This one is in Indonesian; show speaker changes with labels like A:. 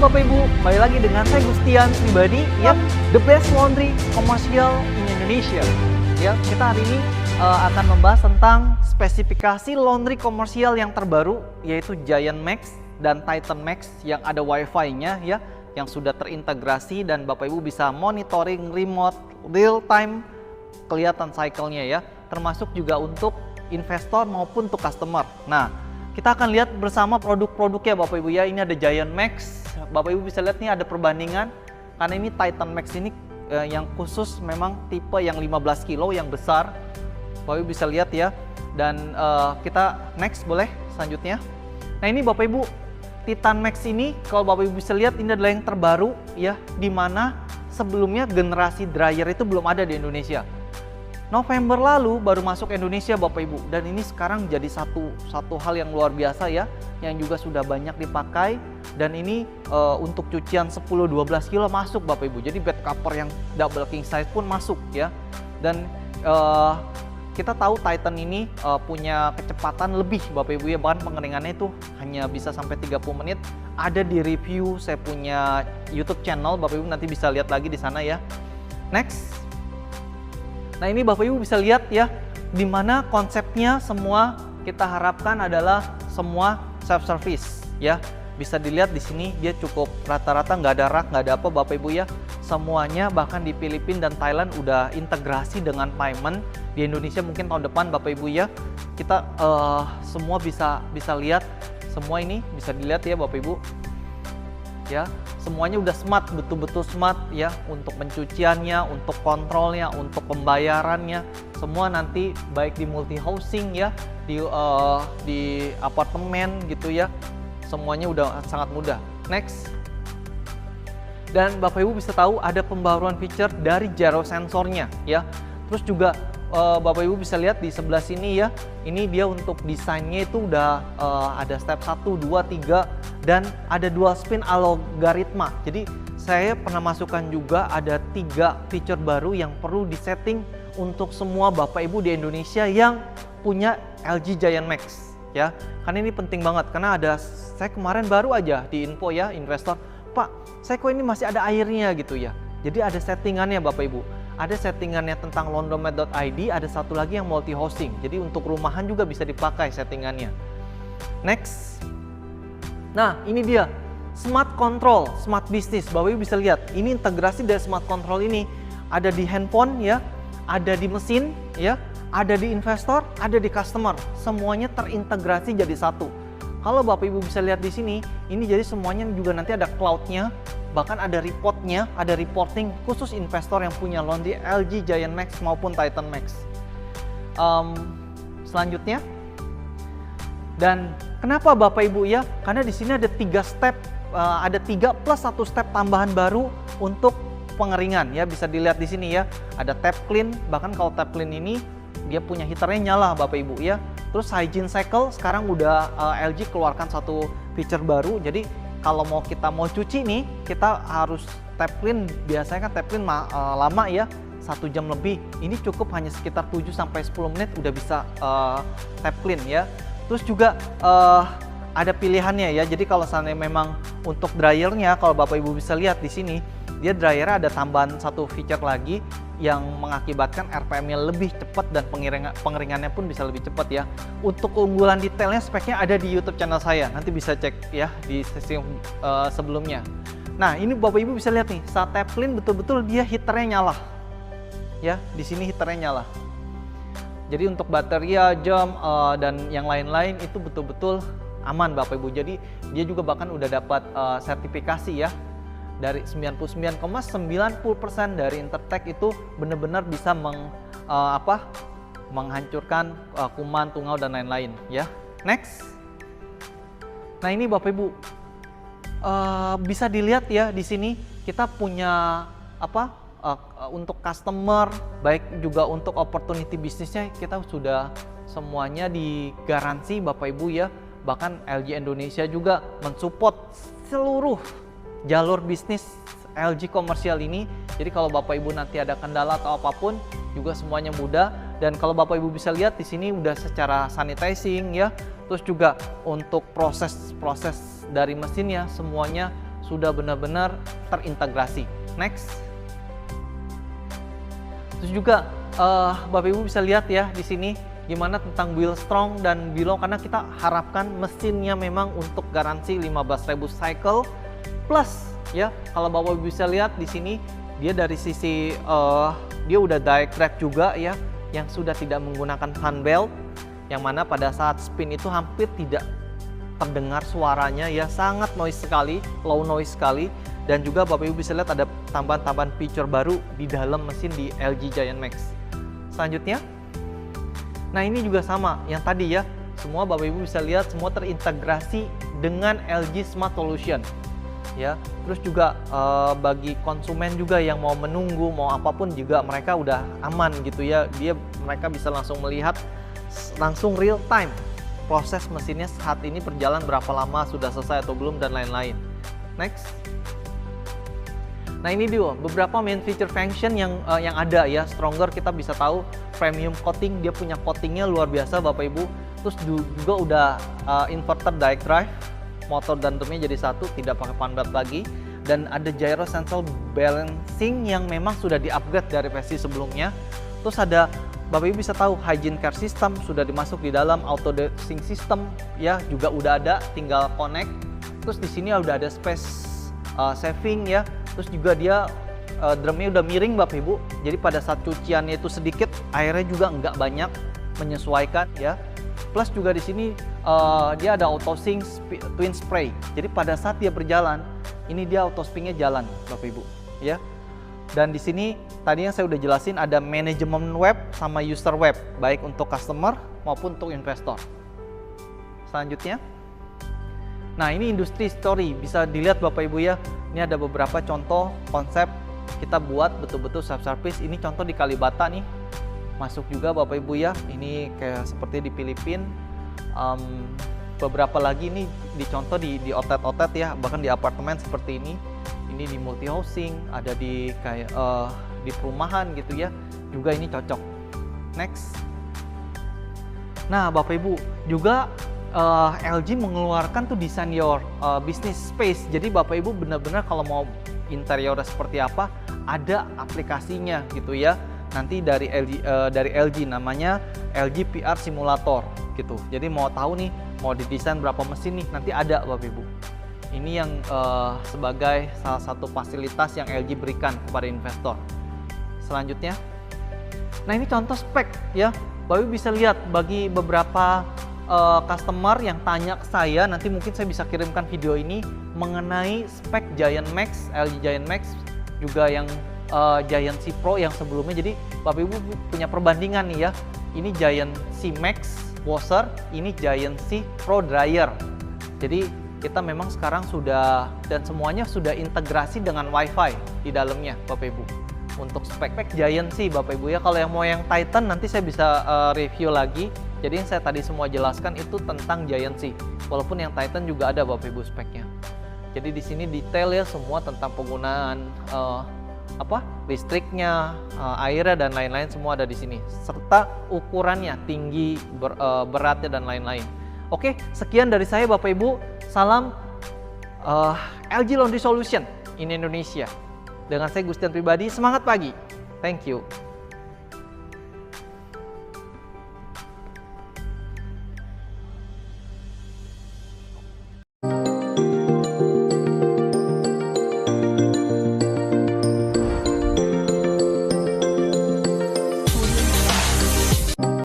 A: Bapak Ibu, kembali lagi dengan saya Gustian pribadi, ya, the best laundry commercial in Indonesia. Ya, kita hari ini akan membahas tentang spesifikasi laundry komersial yang terbaru, yaitu Giant Max dan Titan Max yang ada Wi-Fi-nya, ya, yang sudah terintegrasi dan Bapak Ibu bisa monitoring remote real time, kelihatan cycle-nya, ya, termasuk juga untuk investor maupun untuk customer. Nah, kita akan lihat bersama produk-produknya Bapak Ibu, ya. Ini ada Giant Max, Bapak Ibu bisa lihat nih ada perbandingan, karena ini Titan Max ini yang khusus memang tipe yang 15 kilo yang besar. Bapak Ibu bisa lihat, ya. Dan kita next boleh selanjutnya. Nah, ini Bapak Ibu, Titan Max ini kalau Bapak Ibu bisa lihat ini adalah yang terbaru, ya, dimana sebelumnya generasi dryer itu belum ada di Indonesia. November lalu baru masuk Indonesia Bapak Ibu, dan ini sekarang jadi satu hal yang luar biasa, ya, yang juga sudah banyak dipakai. Dan ini untuk cucian 10-12 kilo masuk Bapak Ibu, jadi bed cover yang double king size pun masuk, ya. Dan kita tahu Titan ini punya kecepatan lebih Bapak Ibu, ya, bahkan pengeringannya itu hanya bisa sampai 30 menit. Ada di review saya punya YouTube channel, Bapak Ibu nanti bisa lihat lagi di sana, ya. Next. Nah, ini Bapak Ibu bisa lihat, ya, dimana konsepnya semua kita harapkan adalah semua self service, ya. Bisa dilihat di sini dia cukup rata-rata nggak ada rak, nggak ada apa Bapak Ibu, ya. Semuanya bahkan di Filipina dan Thailand udah integrasi dengan payment. Di Indonesia mungkin tahun depan Bapak Ibu, ya. Kita semua bisa lihat, semua ini bisa dilihat, ya Bapak Ibu. Ya, semuanya udah smart, betul-betul smart, ya, untuk pencuciannya, untuk kontrolnya, untuk pembayarannya, semua nanti baik di multi housing, ya, di apartemen gitu, ya, semuanya udah sangat mudah. Next. Dan Bapak Ibu bisa tahu ada pembaruan feature dari gyro sensornya, ya. Terus juga Bapak Ibu bisa lihat di sebelah sini, ya, ini dia untuk desainnya itu udah ada step 1, 2, 3 dan ada dual spin algoritma. Jadi saya pernah masukkan juga ada 3 feature baru yang perlu disetting untuk semua Bapak Ibu di Indonesia yang punya LG Giant Max, ya. Karena ini penting banget, karena saya kemarin baru aja di info, ya, investor, Pak, saya kok ini masih ada airnya gitu, ya. Jadi ada settingannya Bapak Ibu. Ada settingannya tentang laundromat.id, ada satu lagi yang multi hosting. Jadi untuk rumahan juga bisa dipakai settingannya. Next. Nah, ini dia smart control, smart business. Bapak Ibu bisa lihat, ini integrasi dari smart control ini ada di handphone, ya, ada di mesin, ya, ada di investor, ada di customer. Semuanya terintegrasi jadi satu. Kalau Bapak Ibu bisa lihat di sini, ini jadi semuanya juga nanti ada cloud-nya, bahkan ada reportnya, ada reporting khusus investor yang punya laundry LG Giant Max maupun Titan Max. Selanjutnya, dan kenapa Bapak Ibu, ya? Karena di sini ada 3 step, ada 3 plus 1 step tambahan baru untuk pengeringan, ya. Bisa dilihat di sini, ya, ada tap clean, bahkan kalau tap clean ini dia punya heaternya nyala Bapak Ibu, ya. Terus hygiene cycle sekarang udah LG keluarkan satu feature baru. Jadi kalau kita mau cuci nih, kita harus tap clean. Biasanya kan tap clean lama, ya, 1 jam lebih. Ini cukup hanya sekitar 7-10 menit udah bisa tap clean, ya. Terus juga ada pilihannya, ya. Jadi kalau misalnya memang untuk dryernya, kalau Bapak Ibu bisa lihat di sini, dia dryernya ada tambahan satu feature lagi yang mengakibatkan RPM-nya lebih cepat dan pengeringannya pun bisa lebih cepat, ya. Untuk keunggulan detailnya speknya ada di YouTube channel saya. Nanti bisa cek, ya, di sesi sebelumnya. Nah, ini Bapak Ibu bisa lihat nih, saat tap clean betul-betul dia heaternya nyala. Ya, di sini heaternya nyala. Jadi untuk bateria, jam dan yang lain-lain itu betul-betul aman Bapak Ibu. Jadi dia juga bahkan udah dapat sertifikasi, ya. Dari 99,90% dari Intertek itu benar-benar bisa menghancurkan kuman, tungau dan lain-lain, ya. Next. Nah, ini Bapak Ibu bisa dilihat, ya, di sini kita punya untuk customer, baik juga untuk opportunity bisnisnya kita sudah semuanya digaransi Bapak Ibu, ya. Bahkan LG Indonesia juga mensupport seluruh jalur bisnis LG komersial ini. Jadi kalau Bapak Ibu nanti ada kendala atau apapun juga semuanya mudah. Dan kalau Bapak Ibu bisa lihat di sini udah secara sanitizing, ya. Terus juga untuk proses dari mesinnya semuanya sudah benar-benar terintegrasi. Next. Terus juga Bapak Ibu bisa lihat ya di sini gimana tentang wheel strong dan below, karena kita harapkan mesinnya memang untuk garansi 15.000 cycle plus ya. Kalau Bapak Ibu bisa lihat di sini dia dari sisi dia udah direct drive juga ya, yang sudah tidak menggunakan fan belt, yang mana pada saat spin itu hampir tidak terdengar suaranya ya, sangat noise sekali, low noise sekali. Dan juga Bapak Ibu bisa lihat ada tambahan-tambahan feature baru di dalam mesin di LG Giant Max. Selanjutnya, nah ini juga sama yang tadi ya, semua Bapak Ibu bisa lihat semua terintegrasi dengan LG Smart Solution ya. Terus juga bagi konsumen juga yang mau menunggu mau apapun juga mereka udah aman gitu ya, mereka bisa langsung melihat langsung real time proses mesinnya saat ini berjalan, berapa lama sudah selesai atau belum, dan lain-lain. Next. Nah ini dia beberapa main feature function yang ada ya. Stronger kita bisa tahu premium coating, dia punya coatingnya luar biasa Bapak Ibu. Terus juga udah inverter direct drive, motor dan remnya jadi satu, tidak pakai fan belt lagi. Dan ada gyro sensor balancing yang memang sudah di-upgrade dari versi sebelumnya. Terus ada Bapak Ibu bisa tahu hygiene care system sudah dimasuk di dalam, auto dosing system ya juga udah ada, tinggal connect. Terus di sini udah ada space saving ya. Terus juga dia drumnya udah miring Bapak Ibu, jadi pada saat cuciannya itu sedikit, airnya juga nggak banyak, menyesuaikan ya. Plus juga di sini dia ada auto sync twin spray, jadi pada saat dia berjalan ini dia auto spinnya jalan Bapak Ibu ya. Dan di sini tadi yang saya udah jelasin ada manajemen web sama user web, baik untuk customer maupun untuk investor. Selanjutnya, nah ini industri story, bisa dilihat Bapak Ibu ya. Ini ada beberapa contoh konsep kita buat betul-betul self-service. Ini contoh di Kalibata nih, masuk juga Bapak Ibu ya. Ini kayak seperti di Filipina. Beberapa lagi ini dicontoh di outlet ya, bahkan di apartemen seperti ini. Ini di multi housing, ada di kayak di perumahan gitu ya. Juga ini cocok. Next. Nah Bapak Ibu juga LG mengeluarkan tuh desain your business space. Jadi Bapak Ibu benar-benar kalau mau interiornya seperti apa, ada aplikasinya gitu ya. Nanti dari LG namanya LG PR Simulator gitu. Jadi mau tahu nih mau didesain berapa mesin nih, nanti ada Bapak Ibu. Ini yang sebagai salah satu fasilitas yang LG berikan kepada investor. Selanjutnya, nah ini contoh spek ya. Bapak Ibu bisa lihat bagi beberapa customer yang tanya ke saya, nanti mungkin saya bisa kirimkan video ini mengenai spek Giant Max, LG Giant Max, juga yang Giant C Pro yang sebelumnya. Jadi Bapak Ibu punya perbandingan nih ya. Ini Giant C Max washer, ini Giant C Pro dryer. Jadi kita memang sekarang sudah dan semuanya sudah integrasi dengan WiFi di dalamnya Bapak Ibu. Untuk spek Giant C Bapak Ibu ya. Kalau yang mau yang Titan nanti saya bisa review lagi. Jadi yang saya tadi semua jelaskan itu tentang Giant C. Walaupun yang Titan juga ada Bapak Ibu speknya. Jadi di sini detail ya semua tentang penggunaan listriknya, airnya dan lain-lain semua ada di sini. Serta ukurannya, tinggi, beratnya dan lain-lain. Oke, sekian dari saya Bapak Ibu. Salam LG Laundry Solution in Indonesia. Dengan saya Gustian Pribadi, semangat pagi. Thank you.